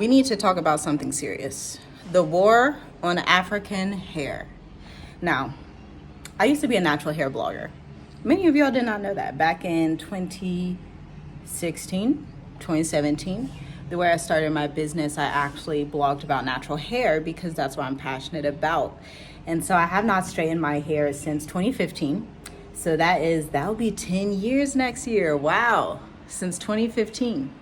we need to talk about something serious. The war on African hair. Now, I used to be a natural hair blogger. Many of y'all did not know that. Back in 2016, 2017, the way I started my business, I actually blogged about natural hair because that's what I'm passionate about. And so I have not straightened my hair since 2015. So that'll be 10 years next year. Wow, since 2015.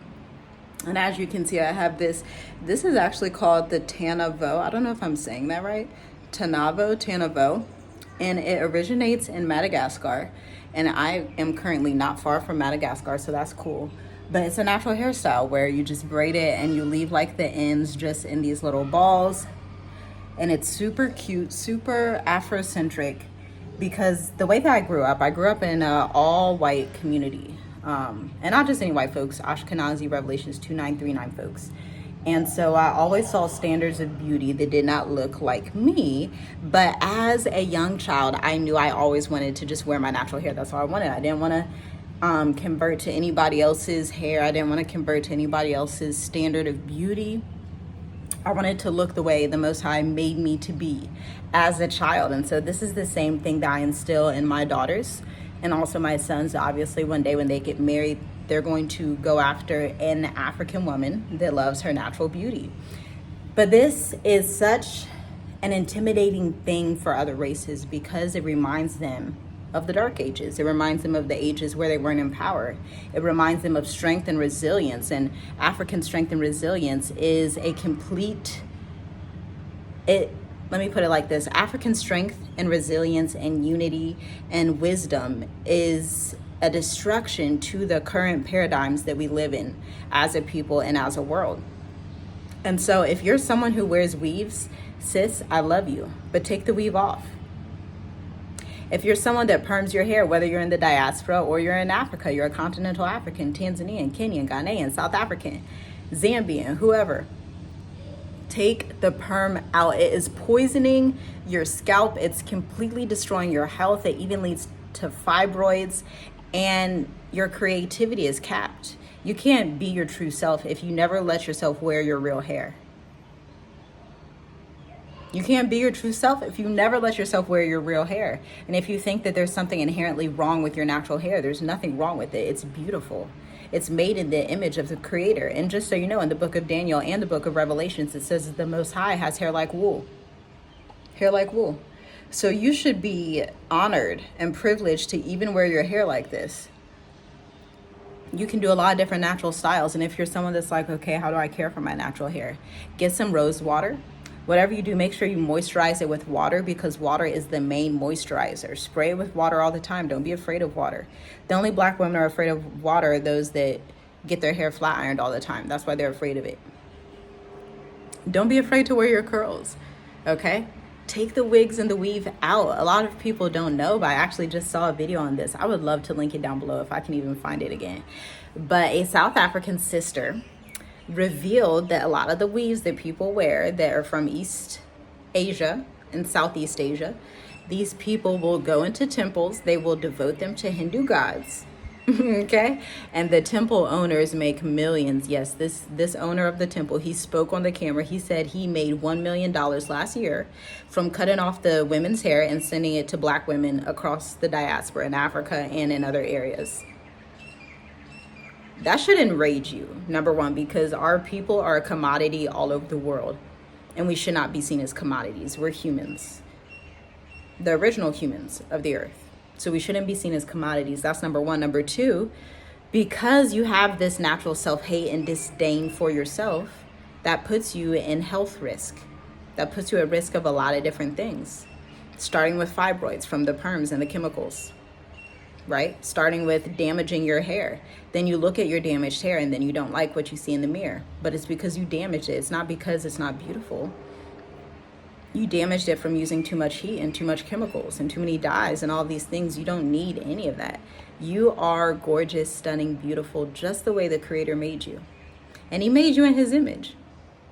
And as you can see, I have this is actually called the Tanavo. I don't know if I'm saying that right. Tanavo. And it originates in Madagascar. And I am currently not far from Madagascar, so that's cool. But it's a natural hairstyle where you just braid it and you leave like the ends just in these little balls. And it's super cute, super Afrocentric, because the way that I grew up in an all-white community. And not just any white folks, Ashkenazi Revelations 2939 folks. And so I always saw standards of beauty that did not look like me. But as a young child, I knew I always wanted to just wear my natural hair. That's all I wanted. I didn't want to convert to anybody else's hair. I didn't want to convert to anybody else's standard of beauty. I wanted to look the way the Most High made me to be as a child. And so this is the same thing that I instill in my daughters and also my sons. Obviously, one day when they get married, they're going to go after an African woman that loves her natural beauty. But this is such an intimidating thing for other races because it reminds them of the dark ages. It reminds them of the ages where they weren't empowered. It reminds them of strength and resilience. And African strength and resilience is a complete, let me put it like this. African strength and resilience and unity and wisdom is a destruction to the current paradigms that we live in as a people and as a world. And so if you're someone who wears weaves, sis, I love you, but take the weave off. If you're someone that perms your hair, whether you're in the diaspora or you're in Africa, you're a continental African, Tanzanian, Kenyan, Ghanaian, South African, Zambian, whoever, take the perm out. It is poisoning your scalp. It's completely destroying your health. It even leads to fibroids, and your creativity is capped. You can't be your true self if you never let yourself wear your real hair. You can't be your true self if you never let yourself wear your real hair. And if you think that there's something inherently wrong with your natural hair, there's nothing wrong with it. It's beautiful. It's made in the image of the Creator. And just so you know, in the book of Daniel and the book of Revelations, it says that the Most High has hair like wool. Hair like wool. So you should be honored and privileged to even wear your hair like this. You can do a lot of different natural styles. And if you're someone that's like, okay, how do I care for my natural hair? Get some rose water. Whatever you do, make sure you moisturize it with water, because water is the main moisturizer. Spray it with water all the time. Don't be afraid of water. The only black women are afraid of water are those that get their hair flat ironed all the time. That's why they're afraid of it. Don't be afraid to wear your curls, okay? Take the wigs and the weave out. A lot of people don't know, but I actually just saw a video on this. I would love to link it down below if I can even find it again. But a South African sister revealed that a lot of the weaves that people wear that are from East Asia and Southeast Asia, these people will go into temples, they will devote them to Hindu gods, okay? And the temple owners make millions. Yes, this owner of the temple, he spoke on the camera. He said he made $1 million last year from cutting off the women's hair and sending it to black women across the diaspora in Africa and in other areas. That should enrage you, number one, because our people are a commodity all over the world, and we should not be seen as commodities. We're humans, the original humans of the earth. So we shouldn't be seen as commodities. That's number one. Number two, because you have this natural self-hate and disdain for yourself, that puts you in health risk. That puts you at risk of a lot of different things, starting with fibroids from the perms and the chemicals. Right? Starting with damaging your hair. Then you look at your damaged hair and then you don't like what you see in the mirror. But it's because you damaged it. It's not because it's not beautiful. You damaged it from using too much heat and too much chemicals and too many dyes and all these things. You don't need any of that. You are gorgeous, stunning, beautiful, just the way the Creator made you. And He made you in His image.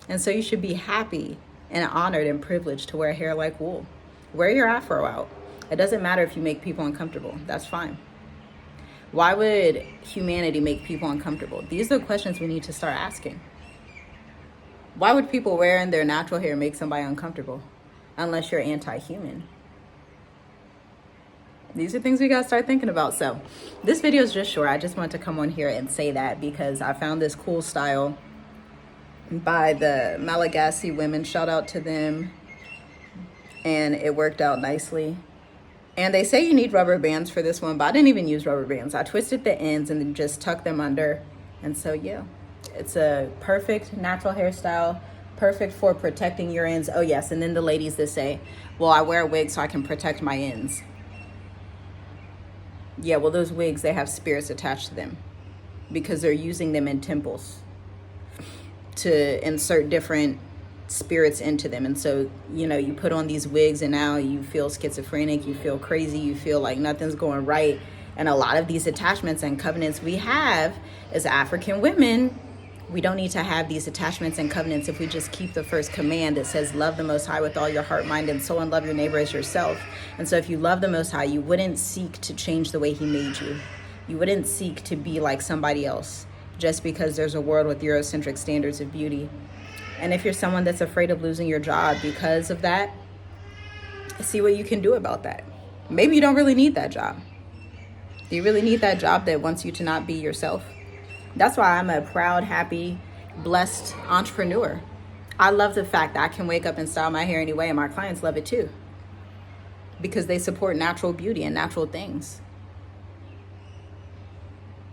And so you should be happy and honored and privileged to wear hair like wool. Wear your afro out. It doesn't matter if you make people uncomfortable. That's fine. Why would humanity make people uncomfortable? These are the questions we need to start asking. Why would people wearing their natural hair make somebody uncomfortable? Unless you're anti-human. These are things we gotta start thinking about. So this video is just short. I just want to come on here and say that because I found this cool style by the Malagasy women. Shout out to them. And it worked out nicely. And they say you need rubber bands for this one, but I didn't even use rubber bands. I twisted the ends and then just tucked them under. And so yeah, it's a perfect natural hairstyle, perfect for protecting your ends. Oh yes, and then the ladies that say, well, I wear a wig so I can protect my ends. Yeah, well, those wigs, they have spirits attached to them because they're using them in temples to insert different spirits into them. And so, you know, you put on these wigs and now you feel schizophrenic, you feel crazy, you feel like nothing's going right. And a lot of these attachments and covenants we have as African women, we don't need to have these attachments and covenants if we just keep the first command that says love the Most High with all your heart, mind, and soul, and love your neighbor as yourself. And so if you love the Most High, you wouldn't seek to change the way he made you. You wouldn't seek to be like somebody else just because there's a world with Eurocentric standards of beauty. And if you're someone that's afraid of losing your job because of that, see what you can do about that. Maybe you don't really need that job. Do you really need that job that wants you to not be yourself? That's why I'm a proud, happy, blessed entrepreneur. I love the fact that I can wake up and style my hair anyway, and my clients love it too. Because they support natural beauty and natural things.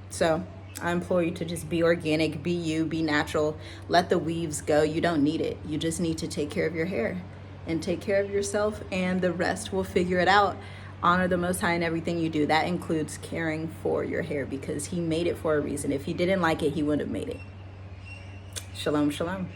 So I implore you to just be organic, be you, be natural. Let the weaves go. You don't need it. You just need to take care of your hair and take care of yourself, and the rest will figure it out. Honor the Most High in everything you do. That includes caring for your hair because he made it for a reason. If he didn't like it, he wouldn't have made it. Shalom, shalom.